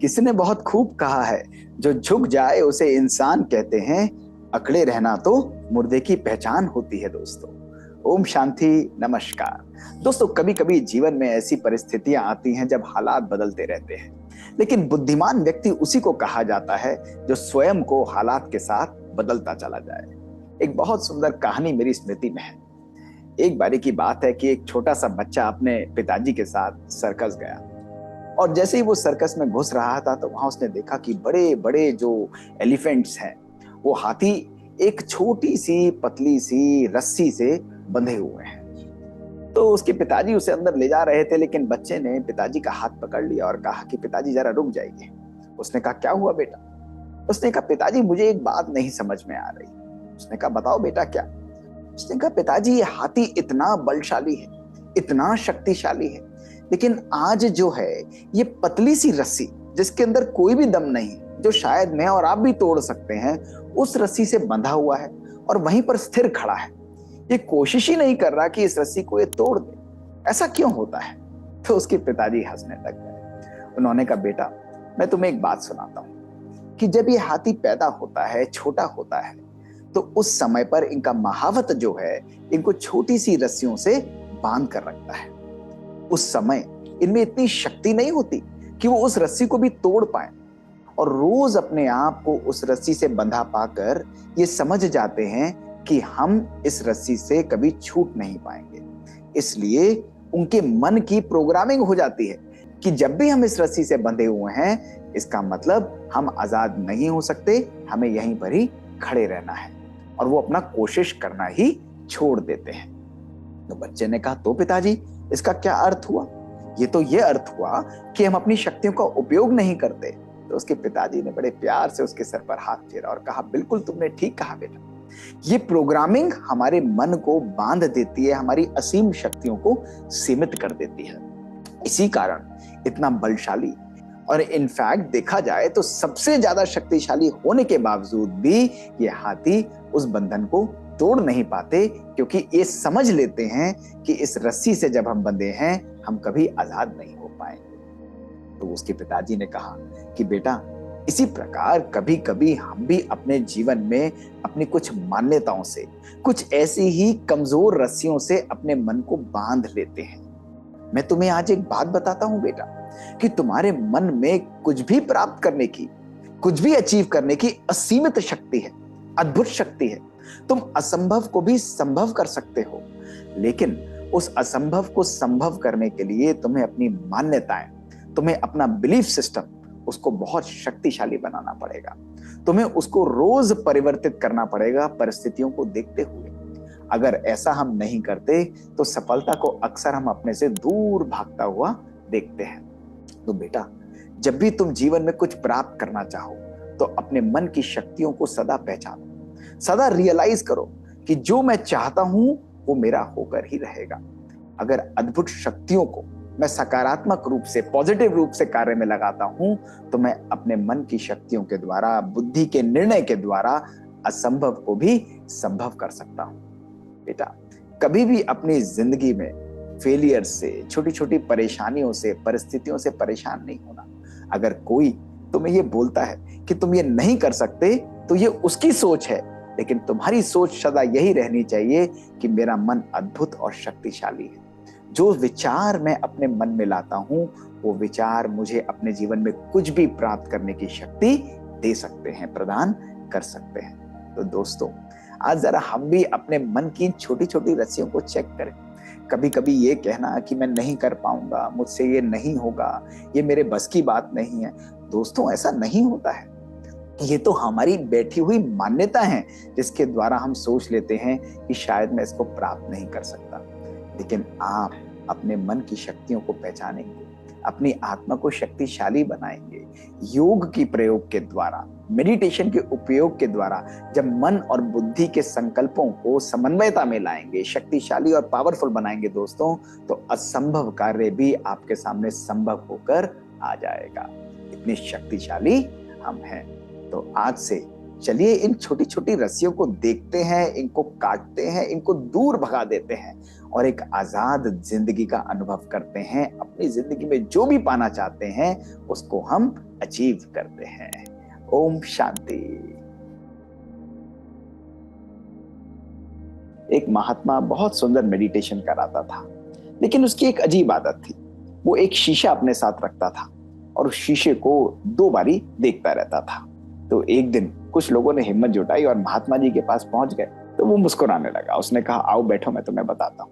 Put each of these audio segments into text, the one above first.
किसी ने बहुत खूब कहा है, जो झुक जाए उसे इंसान कहते हैं, अकड़े रहना तो मुर्दे की पहचान होती है। दोस्तों, ओम शांति, नमस्कार। दोस्तों, कभी कभी जीवन में ऐसी परिस्थितियां आती हैं जब हालात बदलते रहते हैं, लेकिन बुद्धिमान व्यक्ति उसी को कहा जाता है जो स्वयं को हालात के साथ बदलता चला जाए। एक बहुत सुंदर कहानी मेरी स्मृति में है। एक बारी की बात है कि एक छोटा सा बच्चा अपने पिताजी के साथ सर्कस गया, और जैसे ही वो सर्कस में घुस रहा था तो वहां उसने देखा कि बड़े बड़े जो एलिफेंट्स हैं, वो हाथी एक छोटी सी पतली सी रस्सी से बंधे हुए हैं। तो उसके पिताजी उसे अंदर ले जा रहे थे, लेकिन बच्चे ने पिताजी का हाथ पकड़ लिया और कहा कि पिताजी जरा रुक जाइए। उसने कहा, क्या हुआ बेटा? उसने कहा, पिताजी मुझे एक बात नहीं समझ में आ रही। उसने कहा, बताओ बेटा, क्या? उसने कहा, पिताजी ये हाथी इतना बलशाली है, इतना शक्तिशाली है, लेकिन आज जो है ये पतली सी रस्सी जिसके अंदर कोई भी दम नहीं, जो शायद मैं और आप भी तोड़ सकते हैं, उस रस्सी से बंधा हुआ है और वहीं पर स्थिर खड़ा है। ये कोशिश ही नहीं कर रहा कि इस रस्सी को ये तोड़ दे। ऐसा क्यों होता है? तो उसके पिताजी हंसने लग गए। उन्होंने कहा, बेटा, मैं तुम्हें एक बात सुनाता हूं कि जब ये हाथी पैदा होता है, छोटा होता है, तो उस समय पर इनका महावत जो है इनको छोटी सी रस्सियों से बांध कर रखता है। उस समय इनमें इतनी शक्ति नहीं होती कि वो उस रस्सी को भी तोड़ पाए, और रोज अपने आप को उस रस्सी से बंधा पाकर ये समझ जाते हैं कि हम इस रस्सी से कभी छूट नहीं पाएंगे। इसलिए उनके मन की प्रोग्रामिंग हो जाती है कि जब भी हम इस रस्सी से बंधे हुए हैं, इसका मतलब हम आजाद नहीं हो सकते, हमें यहीं पर ही खड़े रहना है, और वो अपना कोशिश करना ही छोड़ देते हैं। तो बच्चे ने कहा, तो पिताजी इसका क्या अर्थ हुआ? ये अर्थ हुआ कि हम अपनी शक्तियों का उपयोग नहीं करते। तो उसके पिताजी ने बड़े प्यार से उसके सर पर हाथ फेरा और कहा, बिल्कुल तुमने ठीक कहा बेटा। ये प्रोग्रामिंग हमारे मन को बांध देती है, हमारी असीम शक्तियों को सीमित कर देती है। इसी कारण इतना बलशाली, और इनफैक्ट देखा जाए तो सबसे ज्यादा शक्तिशाली होने के बावजूद भी ये हाथी उस बंधन को तोड़ नहीं पाते, क्योंकि ये समझ लेते हैं कि इस रस्सी से जब हम बंधे हैं, हम कभी आजाद नहीं हो पाएंगे। तो उसके पिताजी ने कहा कि बेटा, इसी प्रकार कभी कभी हम भी अपने जीवन में अपनी कुछ मान्यताओं से, कुछ ऐसी ही कमजोर रस्सियों से अपने मन को बांध लेते हैं। मैं तुम्हें आज एक बात बताता हूं बेटा, कि तुम्हारे मन में कुछ भी प्राप्त करने की, कुछ भी अचीव करने की असीमित शक्ति है, अद्भुत शक्ति है। तुम असंभव को भी संभव कर सकते हो, लेकिन उस असंभव को संभव करने के लिए तुम्हें अपनी मान्यताएं, तुम्हें अपना बिलीफ सिस्टम, उसको बहुत शक्तिशाली बनाना पड़ेगा। तुम्हें उसको रोज परिवर्तित करना पड़ेगा परिस्थितियों को देखते हुए। अगर ऐसा हम नहीं करते तो सफलता को अक्सर हम अपने से दूर भागता हुआ देखते हैं। तो बेटा, जब भी तुम जीवन में कुछ प्राप्त करना चाहो तो अपने मन की शक्तियों को सदा पहचानो, सदा रियलाइज करो कि जो मैं चाहता हूं वो मेरा होकर ही रहेगा। अगर अद्भुत शक्तियों को मैं सकारात्मक रूप से, पॉजिटिव रूप से कार्य में लगाता हूं, तो मैं अपने मन की शक्तियों के द्वारा, बुद्धि के निर्णय के द्वारा असंभव को भी संभव कर सकता हूं। बेटा, कभी भी अपनी जिंदगी में फेलियर से, छोटी छोटी परेशानियों से, परिस्थितियों से परेशान नहीं होना। अगर कोई तुम्हें ये बोलता है कि तुम ये नहीं कर सकते, तो ये उसकी सोच है, लेकिन तुम्हारी सोच सदा यही रहनी चाहिए कि मेरा मन अद्भुत और शक्तिशाली है। जो विचार मैं अपने मन में लाता हूं, वो विचार मुझे अपने जीवन में कुछ भी प्राप्त करने की शक्ति दे सकते हैं, प्रदान कर सकते हैं। तो दोस्तों, आज जरा हम भी अपने मन की छोटी छोटी रस्सियों को चेक करें। कभी कभी ये कहना कि मैं नहीं कर पाऊंगा, मुझसे ये नहीं होगा, ये मेरे बस की बात नहीं है, दोस्तों ऐसा नहीं होता है। ये तो हमारी बैठी हुई मान्यता है, जिसके द्वारा हम सोच लेते हैं कि शायद मैं इसको प्राप्त नहीं कर सकता। लेकिन आप अपने मन की शक्तियों को पहचानेंगे, अपनी आत्मा को शक्तिशाली बनाएंगे, योग की प्रयोग के द्वारा, मेडिटेशन के उपयोग के द्वारा जब मन और बुद्धि के संकल्पों को समन्वयता में लाएंगे, शक्तिशाली और पावरफुल बनाएंगे दोस्तों, तो असंभव कार्य भी आपके सामने संभव होकर आ जाएगा। इतनी शक्तिशाली हम हैं। तो आज से चलिए इन छोटी छोटी रस्सियों को देखते हैं, इनको काटते हैं, इनको दूर भगा देते हैं और एक आजाद जिंदगी का अनुभव करते हैं। अपनी जिंदगी में जो भी पाना चाहते हैं उसको हम अचीव करते हैं। ओम शांति। एक महात्मा बहुत सुंदर मेडिटेशन कराता था, लेकिन उसकी एक अजीब आदत थी। वो एक शीशा अपने साथ रखता था और उस शीशे को 2 बारी देखता रहता था। तो एक दिन कुछ लोगों ने हिम्मत जुटाई और महात्मा जी के पास पहुंच गए। तो वो मुस्कुराने लगा। उसने कहा, आओ बैठो, मैं तुम्हें बताता हूँ।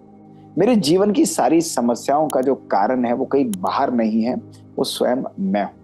मेरे जीवन की सारी समस्याओं का जो कारण है वो कहीं बाहर नहीं है, वो स्वयं मैं हूं।